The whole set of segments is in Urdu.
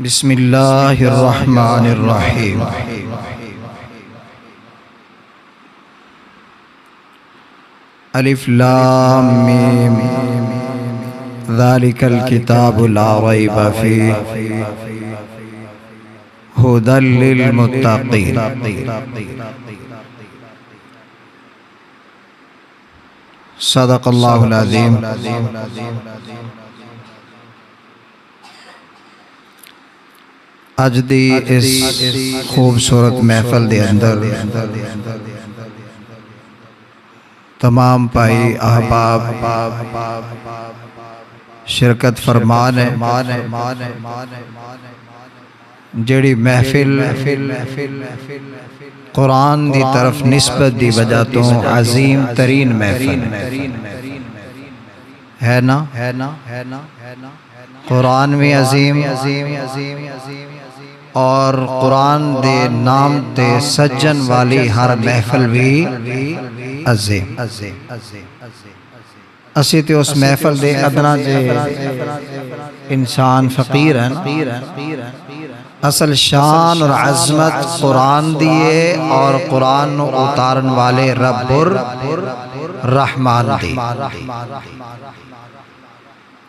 بسم اللہ الرحمن الرحیم۔ الف لام میم ذالک الکتاب لا ریب فیہ ھدی للمتقین۔ صدق اللہ العظیم۔ اج دی اس خوبصورت محفل دے اندر تمام بھائی احباب شرکت فرمان ہے۔ جڑی محفل قرآن دی طرف نسبت دی وجہ تو عظیم ترین محفل ہے نا؟ قرآن بھی عظیم اور قرآن دے نام تے سجن والی ہر محفل بھی عظیم۔ اسی تے اس محفل دے ادنا جے انسان فقیر ہیں۔ اصل شان اور عظمت قرآن دیئے اور قرآن نو اتارن والے رب الرحمن دی۔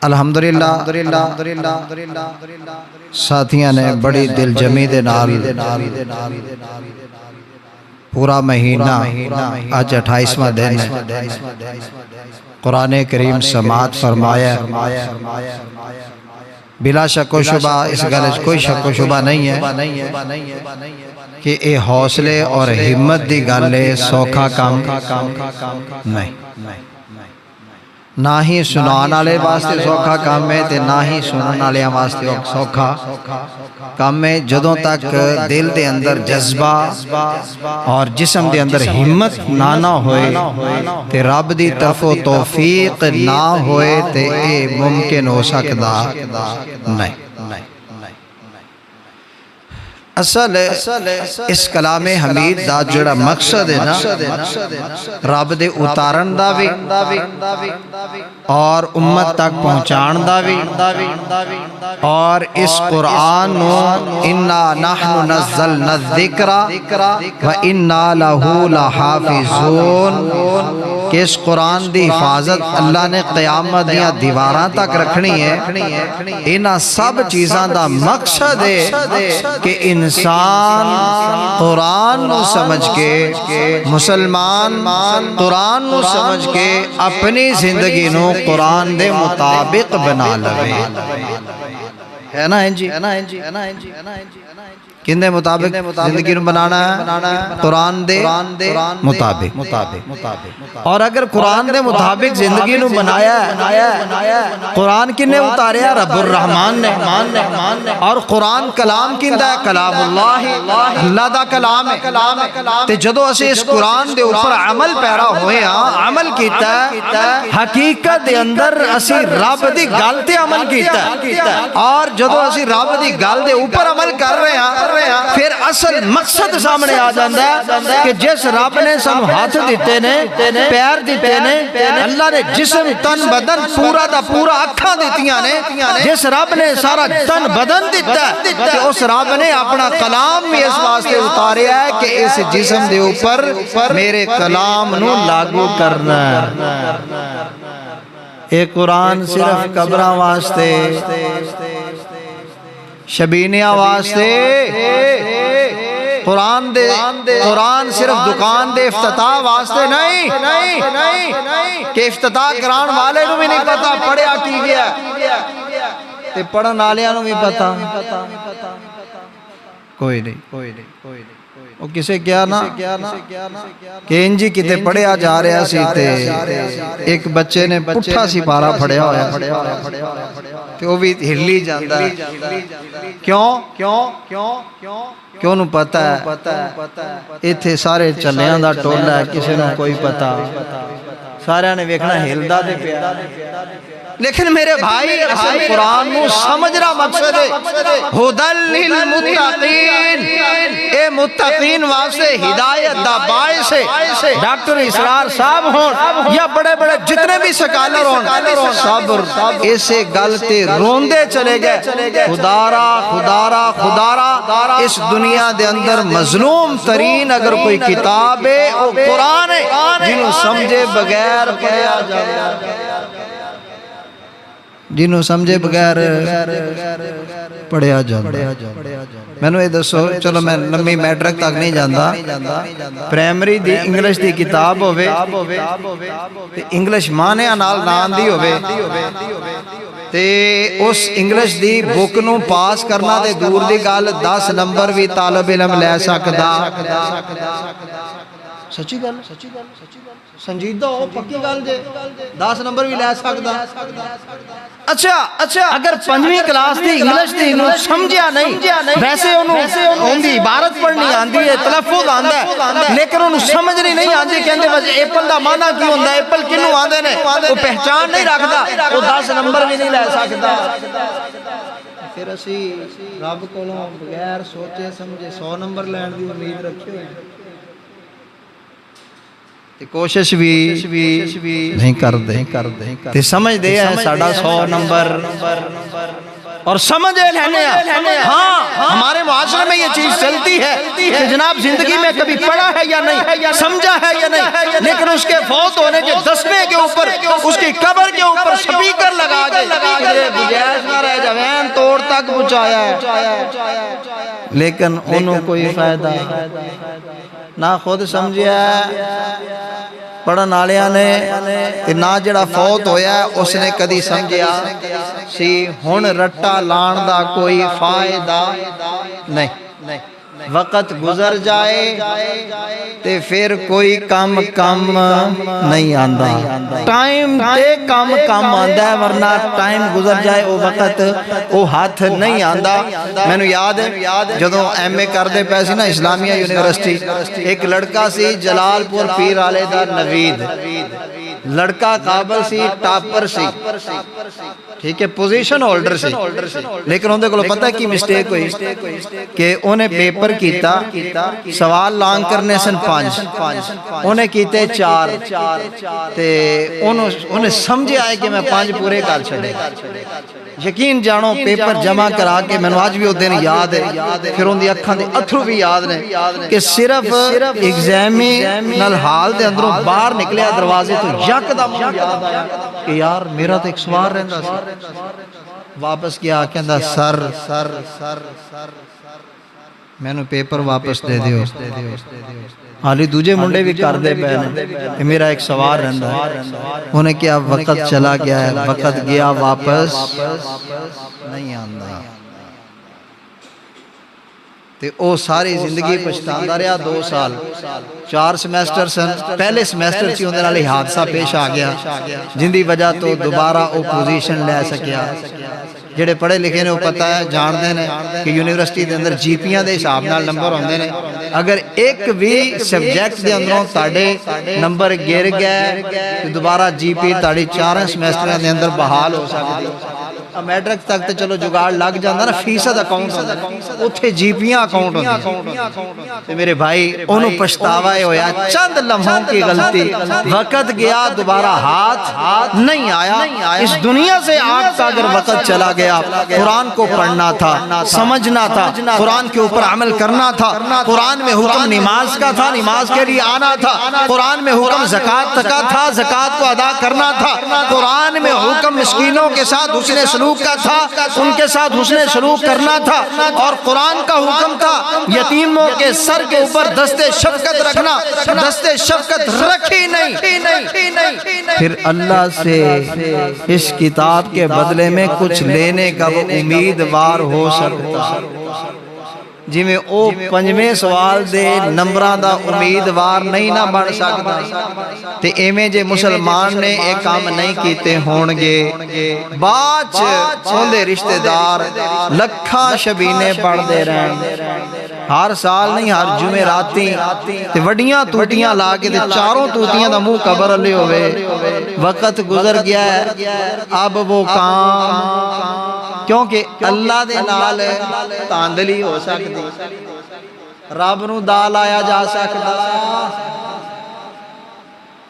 الحمدللہ ساتھیاں نے بڑی دل جمی دے نال پورا مہینہ آج 28واں دن ہے قرآن کریم سماعت فرمایا۔ بلا شک و شبہ اس گلج کوئی شک و شبہ نہیں ہے کہ اے حوصلے اور ہمت دی گلے سوکھا کام نہیں، نہ ہی سنان والے واسطے سوکھا کام ہے تے نہ ہی سنن والے واسطے سوکھا کام ہے۔ جدوں تک دل دے اندر جذبہ اور جسم دے اندر ہمت نہ ہوئے تے رب دی طرف توفیق نہ ہوئے تے اے ممکن ہو سکدا نہیں۔ اصل اس کلام حمید دا جڑا مقصد ہے نا رب دے اتارن دا بھی اور امت تک پہنچان دا بھی، اور اس قرآن نو انا نحن نزلنا الذکر و انا لہ لحافظون کہ اس قرآن دی حفاظت اللہ نے قیامت دیا دیواراں تک رکھنی ہے۔ انہاں سب چیزاں دا مقصد ہے کہ انسان قرآن نو سمجھ کے، مسلمان قرآن نو سمجھ کے اپنی زندگی نو قرآن دے مطابق بنا لوے، ہے نا جی؟ کن دے مطابق زندگی نو بنانا ہے؟ قرآن دے مطابق۔ اور اگر قرآن دے مطابق زندگی نو بنایا ہے، قرآن کنے اتاریا؟ رب الرحمن نے۔ اور قرآن کلام کندہ ہے؟ کلام اللہ، اللہ دا کلام ہے۔ تے جدو اسے اس قرآن دے اوپر عمل پیرا ہوئے ہاں، عمل کیتا ہے، حقیقت دے اندر اسی رب دی گل تے عمل کیتا ہے۔ اور جدو اسی رب دی گل دے اوپر عمل کر رہے ہیں پھر اصل مقصد سامنے آ جاندہ ہے کہ جس رب نے سانو ہاتھ دیتے نے، پیر دیتے نے، اللہ نے جسم تن بدن پورا دا پورا اکھاں دیتیاں نے، جس رب نے سارا تن بدن دیتا ہے کہ اس رب نے اپنا کلام بھی اس واسطے اتاریا ہے کہ اس جسم دے اوپر میرے کلام نو لاگو کرنا ہے۔ اے قرآن صرف قبراں واسطے، شبینیاں واسطے، قرآن صرف دکان دے افتتاح واسطے نہیں کہ افتتاح کران والے نو بھی نہیں پتا پڑھیا کی گیا تے پڑھن والیاں نو بھی پتا کوئی نہیں۔ وہ کسے کیا نا کہ انجی کتے پڑھیا جا رہا سی تے ایک بچے نے پٹھا سی پارا پڑھیا ہویا تے وہ بھی ہلی جاندہ ہے۔ کیوں نو پتا ہے ایتھے سارے چلیاں دا ٹولا ہے، کسے نو کوئی پتا، سارے نے ویکھنا ہلدا دے پیا لیکن میرے بھائی اصل قرآن نو سمجھنا مقصد ہے ہدل للمتقین، اے متقین واسطے ہدایت دا باعث ہے۔ ڈاکٹر اسرار صاحب ہون یا بڑے بڑے جتنے بھی سکالر ہون، صبر اسے گلتے روندے چلے گئے، خدارا خدارا خدارا اس دنیا دے اندر مظلوم ترین اگر کوئی کتاب ہے وہ قرآن ہے، جنہوں سمجھے بغیر پڑھیا جائے، جنہوں سمجھے بغیر پڑھیا جائے۔ میں نے یہ دسو، چلو میں لمبی میٹرک تک نہیں جاندا، پرائمری دی انگلش دی کتاب ہوئے انگلش مانے نال نان دی ہوئے تے اس انگلش دی بک نو پاس کرنا تے دور دی گل 10 نمبر بھی طالب علم لے سکدا۔ سچی گل سنجیدہ ہو، پکی گل جے 10 نمبر بھی لے سکدا۔ اچھا اگر 5ویں کلاس دی انگلش دی انہوں سمجھیا نہیں، ویسے انہوں دی عبارت پڑھنی آندی ہے، تلفظ آندہ ہے، لیکن انہوں سمجھنی نہیں آندی کہ اندے وجہ ایپل دا معنی کیوں ہوندہ ہے، ایپل کنوں آندے نے، وہ پہچان نہیں رکھدا، وہ 10 نمبر بھی نہیں لے سکتا۔ پھر اسی رب کولوں بغیر سوچے سمجھے 100 نمبر لین دی امید رکھے ہوئے، کوشش بھی نہیں کر دے، سمجھ دے ہے ساڑھا 100 نمبر اور سمجھے لینے ہیں۔ ہاں ہمارے معاشرے میں یہ چیز چلتی ہے کہ جناب زندگی میں کبھی پڑھا ہے یا نہیں، سمجھا ہے یا نہیں، لیکن اس کے فوت ہونے کے 10ویں کے اوپر اس کی قبر کے اوپر سپیکر لگا دے، گجائش نہ رہ جوین توڑ تک پہنچایا ہے، لیکن انہوں کوئی فائدہ نہ خود سمجھیا ہے پڑھن آلیاں نے، نہ جڑا فوت ہویا ہے اس نے کدی سمجھیا سی ہن رٹا لان دا کوئی فائدہ نہیں، وقت گزر جائے تے پھر کوئی کم نہیں آندہ، ٹائم تے کم آندہ ہے، ورنہ ٹائم گزر جائے وہ وقت وہ ہاتھ نہیں آندہ۔ میں نے یاد ہے جدوں ایم اے کر دے پیسی نا اسلامیہ یونیورسٹی، ایک لڑکا سی جلال پور پیر آلے دا نوید، لڑکا قابل سی، ٹاپر سی، ٹھیک ہے، پوزیشن ہولڈر سی، لیکن ان دے کو پتہ ہے کی مسٹیک ہوئی کہ انہیں پیپر کیتا، سوال لانگ کرنے سن 5، انہیں کیتے 4 تے انہیں سمجھے آئے کہ میں 5 پورے کر چھڑے۔ یقین جانو پیپر جمع کرا کے میں نے آج بھی وہ دن یاد ہے، پھر ان دی اکھاں دے اتھرو بھی یاد نے کہ صرف ایگزامی نال حال دے اندروں باہر نکلے دروازے تو یک دا مجھے یاد آیا کہ یار میرا تو ایک سوار رہندا سی، واپس گیا کہندا سر میں نے پیپر واپس دے دیو، حالی دوجے منڈے بھی کر دے پہنے، میرا ایک سوار رہندا ہے، انہیں کیا وقت چلا گیا ہے، وقت گیا واپس نہیں آندہ، تے او ساری زندگی پچھتاندہ رہا 2 سال 4 سمیسٹر سن، پہلے سمیسٹر چی ہوندے نالے حادثہ پیش آ گیا جن دی وجہ تو دوبارہ او پوزیشن لے سکیا۔ جڑے پڑھے لکھے نے وہ پتہ ہے جان دے نے کہ یونیورسٹی دے اندر جی پیاں دے حساب نال نمبر ہوندے نے، اگر ایک بھی سبجیکٹ دے اندروں تاڑے نمبر گر گئے تو دوبارہ جی پی تاڑی 4 سمیسٹر دے اندر بحال ہو سکتی۔ میٹرک تک تو چلو جگاڑ لگ جاندہ نا، فیصد اکاؤنٹ ہوندہ اتھے جی پیاں اکاؤنٹ ہوندہ۔ میرے بھائی انہوں پشتاوائے ہویا چند لمحوں کی غلطی، وقت گیا دوبارہ ہاتھ نہیں آیا۔ اس دنیا سے آگ کا اگر وقت چلا گیا، قرآن کو پڑھنا تھا، سمجھنا تھا، قرآن کے اوپر عمل کرنا تھا، قرآن میں حکم نماز کا تھا، نماز کے لیے آنا تھا، قرآن میں حکم زکاة کا تھا، زکاة کو ادا کرنا تھا، قرآن میں حکم مسکینوں کے ساتھ حسن سلوک کا تھا، ان کے ساتھ حسن سلوک کرنا تھا، اور قرآن کا حکم تھا یتیموں کے سر کے اوپر دست شفقت رکھنا، دست شفقت رکھی نہیں۔ پھر اللہ سے اس کتاب کے بدلے میں کچھ لینے کا وہ امیدوار ہو سکتا، جی میں او 5ویں سوال دے نمبران دا امیدوار نہیں نہ بن سکتا، تے ایمیں جے مسلمان نے ایک کام نہیں کیتے ہونگے، باچ ہوندے رشتہ دار لکھاں شبینے پڑھ دے رہن، ہر سال نہیں ہر جمعراتی تے وڈیاں توتیاں لا کے تے چاروں توتیاں دا منہ قبر علی ہوئے. وقت گزر گیا ہے اب وہ کام کیونکہ اللہ دے نال تاندلی ہو سکتی رب نو دال آیا جا سکتا.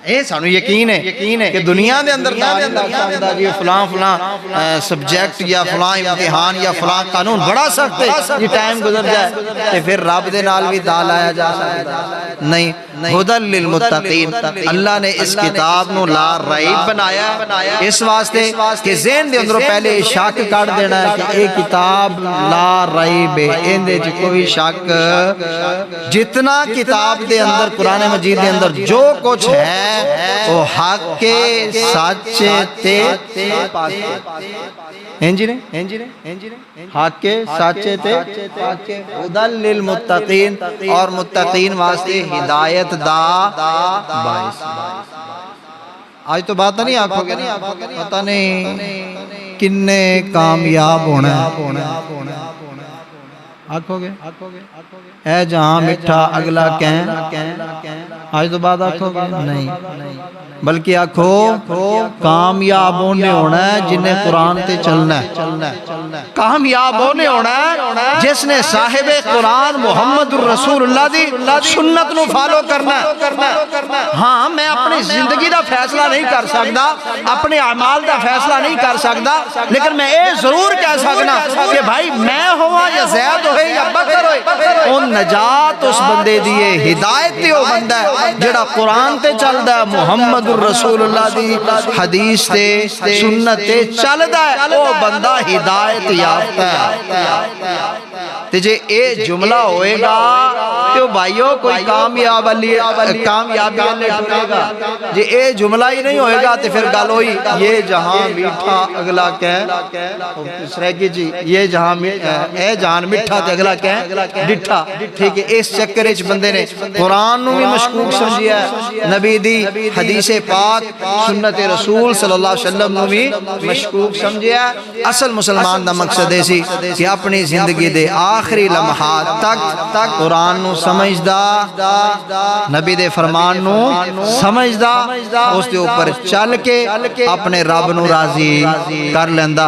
اے سانو یقین ہے کہ دنیا دے اندر جی فلاں سبجیکٹ یا فلاں امتحان یا فلاں قانون بڑا سخت ہے یہ ٹائم گزر جائے کہ پھر رب دے نال بھی دال آیا جا سکتا نہیں. ہدی للمتقین اللہ نے اس کتاب نو لا ریب بنایا اس واسطے کہ ذہن دے اندروں پہلے شک کر دینا ہے کہ اے کتاب لا ریب ہے اندے چ کوئی شک. جتنا کتاب دے اندر قرآن مجید دے اندر جو کچھ ہے وہ حق کے سچے تے پاک حق کے سچے تے پاک. ہدی للمتقین اور متقین واسطے ہدایت دا باعث. آج تو بات نہیں آنکھو گے پتہ نہیں کنے کامیاب ہونا آنکھو گے اے جہاں مٹھا اگلا کہیں آج تو بات آنکھو گے نہیں بلکہ آنکھو کامیاب ہونے ہونا ہے جنہیں قرآن تے چلنا ہے. کامیاب ہونے ہونا ہے جس نے صاحب قرآن محمد الرسول اللہ دی سنت نو فالو کرنا ہے. ہاں میں اپنی زندگی دا فیصلہ نہیں کر سکتا اپنے اعمال دا فیصلہ نہیں کر سکتا لیکن میں اے ضرور کہہ سکنا کہ بھائی میں ہوا یا زید ہوئے یا بکر ہوئے ان نجات اس بندے دیئے ہدایت تے وہ بندہ ہے جڑا قرآن تے چل دا ہے محمد الرسول اللہ دی حدیث تے سنت تے چل دا ہے وہ بندہ ہدایت یافتہ ہے. تے جے اے جملہ ہوئے گا تو بھائیو کوئی کامیابی والے ٹھوئے گا. جے اے جملہ ہی نہیں ہوئے گا تو پھر گل ہوئی یہ جہاں میٹھا اگلا کہیں جی یہ جہاں اے جہان میٹھا تے اگلا کہیں ڈٹھا. ٹھیک ہے اس چکر وچ بندے نے قرآن نو بھی مشکوک سمجھیا ہے نبی دی حدیث پاک سنت رسول صلی اللہ علیہ وسلم نو بھی مشکوک سمجھیا ہے. اصل مسلمان دا مقصد ہے سی کہ اپنی زندگی دے آخری لمحات تک قرآن نو سمجھدا نبی دے فرمان نو سمجھدا اس دے اوپر چل کے اپنے رب نو راضی کر لیندا.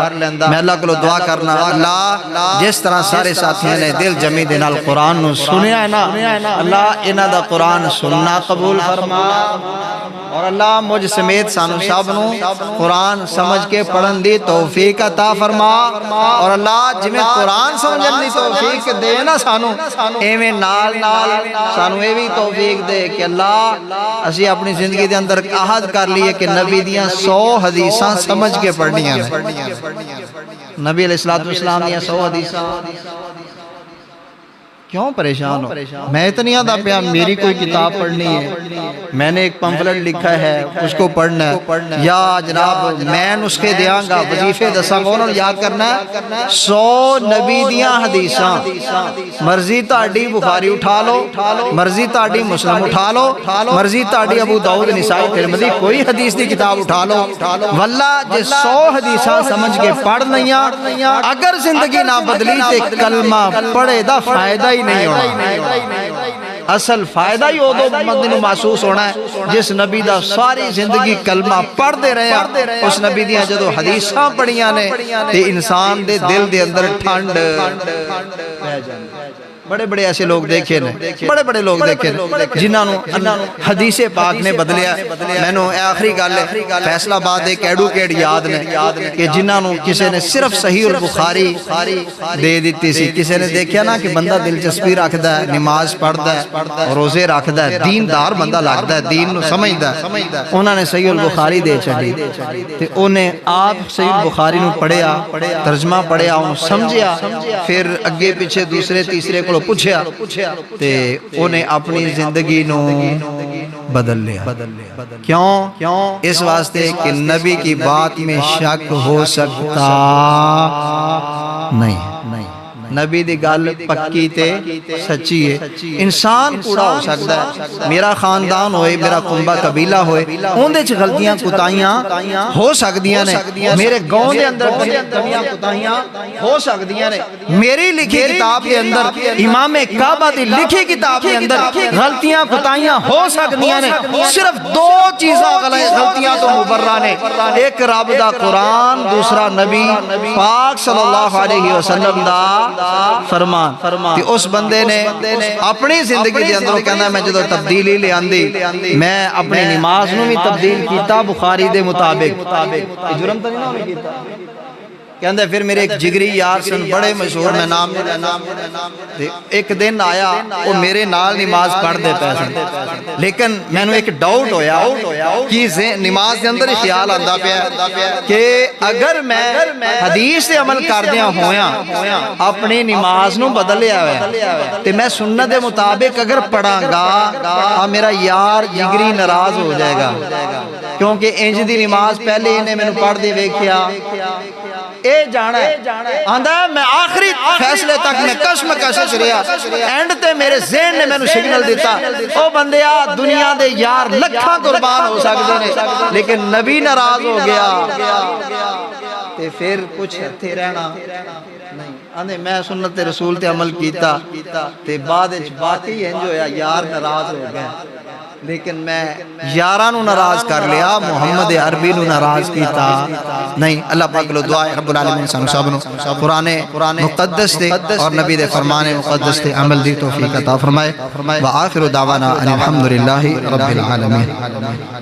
میں اللہ کو دعا کرنا اللہ جس طرح سارے ساتھیوں نے دل جمی دے نال قرآن نو سنیا ہے نا اللہ انہاں دا قرآن سننا قبول فرما اور اللہ مجھ سمیت سانو سب نو قرآن سمجھ کے پڑھن دی توفیق عطا فرما اور اللہ جویں قرآن سمجھن دی توفیق دے نا سانو ایویں نال سانو اے بھی توفیق دے کہ اللہ اسی اپنی زندگی دے اندر عہد کر لیے کہ نبی دیاں 100 حدیثاں سمجھ کے پڑھنیاں نبی علیہ السلام دیاں 100 حدیثاں. کیوں پریشان ہو میں اتنی آدھا پیا میری کوئی کتاب پڑھنی ہے میں نے ایک پمفلٹ لکھا ہے اس کو پڑھنا ہے یا جناب میں نسخے دیاں گا وظیفے دساں گا انہوں نے یاد کرنا ہے 100 نبی دیاں حدیثاں مرضی تاڑی بخاری اٹھا لو مرضی تاڑی مسلم اٹھا لو مرضی تاڑی ابو داؤد نسائی ترمذی کوئی حدیث دی کتاب اٹھا لو واللہ جے 100 حدیثاں سمجھ کے پڑھ لیاں اگر زندگی نہ بدلی تے کلمہ پڑھے دا فائدہ ہی نہیں ہونا. اصل فائدہ ہی ہو دو بندے نو محسوس ہونا ہے جس نبی دا ساری زندگی کلمہ پڑھ دے رہے ہیں اس نبی دیاں جدو حدیثاں پڑھیاں نے تے انسان دے دل دے اندر ٹھنڈ رہ جائے. بڑے بڑے ایسے لوگ دیکھے نے بڑے لوگ دیکھے نے جنہاں نو حدیث پاک نے بدلیا. میں نو آخری گل فیصلہ آباد ایک ایڈوکیٹ یاد نے کہ جنہاں نو کسے نے صرف صحیح البخاری دے دیتی سی. کسے نے دیکھیا نا کہ بندہ دلچسپی رکھدا ہے نماز پڑھدا ہے روزے رکھدا ہے دیندار بندہ لگدا ہے دین نو سمجھدا ہے انہاں نے صحیح البخاری دے چھڈی تے اونے آپ صحیح البخاری نو پڑھیا ترجمہ پڑھیا اونوں سمجھیا پھر اگے پیچھے دوسرے تیسرے کو پوچھیا تے انہیں اپنی زندگی نو بدل لیا. کیوں اس واسطے کہ نبی کی بات میں شک ہو سکتا نہیں نبی دی گل پکی تے سچی ہے انسان کوڑا ہو سکتا ہے میرا خاندان ہوئے میرا کنبہ قبیلہ ہوئے ان دے چھ غلطیاں کتائیاں ہو سکدیاں نے میرے گاؤں دے اندر کمیاں کتائیاں ہو سکدیاں نے میری لکھی کتاب کے اندر امام کعبہ دی لکھی کتاب کے اندر غلطیاں کتائیاں ہو سکدیاں نے صرف دو چیزاں غلطیاں تو مبرہ نے ایک رب دا قرآن دوسرا نبی پاک صلی اللہ علیہ وسلم دا فرمان کہ اس بندے نے اپنی زندگی دے اندر کہنا میں جدو تبدیلی لے آندی میں اپنی نماز نو بھی تبدیل کیتا بخاری دے مطابق جرم تو نہیں نہ کیتا کہندے پھر میرے ایک جگری یار سن بڑے مشہور میں نام ایک دن آیا وہ میرے نال نماز پڑھ دے پیسے لیکن میں نے ایک ڈاؤٹ ہویا کہ نماز دے اندر خیال آندہ پیا کہ اگر میں حدیث سے عمل کردیاں ہویاں اپنی نماز نو بدل لیا ہویا تے میں سنت دے مطابق اگر پڑھاں گا میرا یار جگری ناراض ہو جائے گا کیونکہ انج دی نماز پہلے انہیں میں نے پڑھ دے ویکھیا اے جانا ہے آندھا میں آخری فیصلے تک میں کشم کشش رہا اینڈ تے میرے ذہن نے میں نے سگنل دیتا او بندیا دنیا دے یار لکھاں قربان ہو سکتے ہیں لیکن نبی ناراض ہو گیا تے پھر کچھ ہتھے رہنا نہیں آندھے میں سنت رسول تے عمل کیتا تے بعد باقی انج ہویا یار ناراض ہو گئے لیکن میں یارانو ناراض کر لیا محمد عربی نو ناراض کیتا نہیں اللہ پاک لو دعا ہے رب العالمین سانو سب نو قرآن مقدس دے اور نبی دے فرمان مقدس دے عمل دی توفیق عطا فرمائے وآخر دعوانا ان الحمدللہ رب العالمین